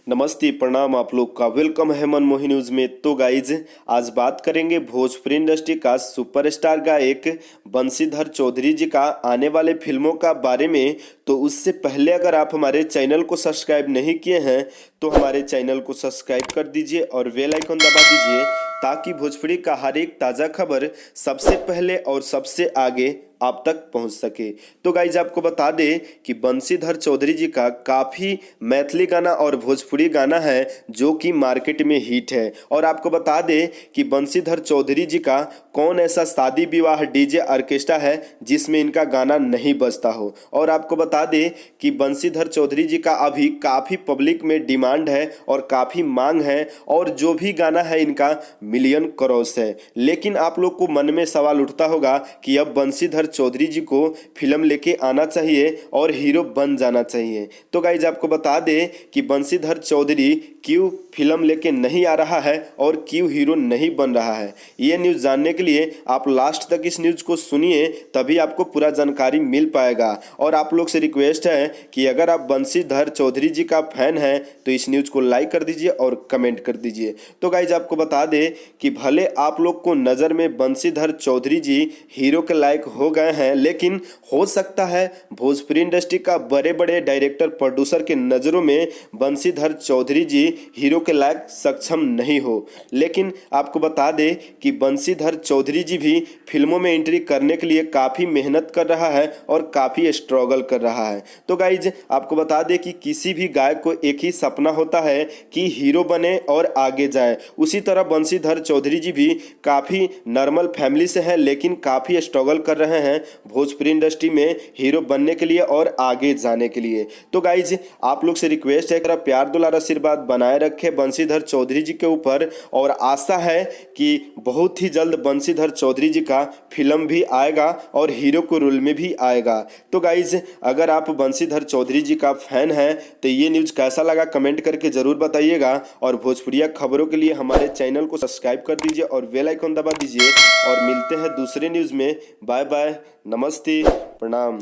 नमस्ते, प्रणाम। आप लोग का वेलकम है मनमोही न्यूज में। तो गाइज, आज बात करेंगे भोजपुरी इंडस्ट्री का सुपरस्टार गायक बंशीधर चौधरी जी का आने वाले फिल्मों का बारे में। तो उससे पहले अगर आप हमारे चैनल को सब्सक्राइब नहीं किए हैं तो हमारे चैनल को सब्सक्राइब कर दीजिए और बेल आइकन दबा दीजिए, ताकि भोजपुरी का हर एक ताज़ा खबर सबसे पहले और सबसे आगे आप तक पहुंच सके। तो गाइज, आपको बता दें कि बंशीधर चौधरी जी का काफ़ी मैथिली गाना और भोजपुरी गाना है जो कि मार्केट में हिट है। और आपको बता दें कि बंशीधर चौधरी जी का कौन ऐसा शादी विवाह डीजे ऑर्केस्ट्रा है जिसमें इनका गाना नहीं बजता हो। और आपको बता दें कि बंशीधर चौधरी जी का अभी काफ़ी पब्लिक में डिमांड है और काफ़ी मांग है, और जो भी गाना है इनका मिलियन क्रॉस है। लेकिन आप लोग को मन में सवाल उठता होगा कि अब बंशीधर चौधरी जी को फिल्म लेके आना चाहिए और हीरो बन जाना चाहिए। तो गाइज, आपको बता दें कि बंशीधर चौधरी क्यों फिल्म लेके नहीं आ रहा है और क्यों हीरो नहीं बन रहा है, ये न्यूज़ जानने के लिए आप लास्ट तक इस न्यूज़ को सुनिए, तभी आपको पूरा जानकारी मिल पाएगा। और आप लोग से रिक्वेस्ट है कि अगर आप बंशीधर चौधरी जी का फैन हैं तो इस न्यूज़ को लाइक कर दीजिए और कमेंट कर दीजिए। तो गाइज, आपको बता दें कि भले आप लोग को नज़र में बंशीधर चौधरी जी हीरो के लायक हो गए हैं, लेकिन हो सकता है भोजपुरी इंडस्ट्री का बड़े बड़े डायरेक्टर प्रोड्यूसर के नज़रों में बंशीधर चौधरी जी हीरो के लायक सक्षम नहीं हो। लेकिन आपको बता दें कि बंशीधर चौधरी जी भी फिल्मों में एंट्री करने के लिए काफ़ी मेहनत कर रहा है और काफ़ी स्ट्रगल कर रहा है। तो गाइज, आपको बता दें कि किसी भी गायक को एक ही सपना होता है कि हीरो बने और आगे जाए। उसी तरह बंशीधर चौधरी जी भी काफ़ी नॉर्मल फैमिली से हैं, लेकिन काफ़ी स्ट्रगल कर रहे हैं भोजपुरी इंडस्ट्री में हीरो बनने के लिए और आगे जाने के लिए। तो गाइज, आप लोग से रिक्वेस्ट है कि प्यार दुलार आशीर्वाद बनाए रखें बंशीधर चौधरी जी के ऊपर, और आशा है कि बहुत ही जल्द बंशीधर चौधरी जी का फिल्म भी आएगा और हीरो के रोल में भी आएगा। तो गाइज, अगर आप बंशीधर चौधरी जी का फैन हैं तो ये न्यूज़ कैसा लगा कमेंट करके ज़रूर बताइएगा, और भोजपुरिया खबरों के लिए हमारे चैनल को सब्सक्राइब कर दीजिए और बेल आइकन दबा दीजिए। और मिलते हैं दूसरे न्यूज़ में। बाय बाय, नमस्ते, प्रणाम।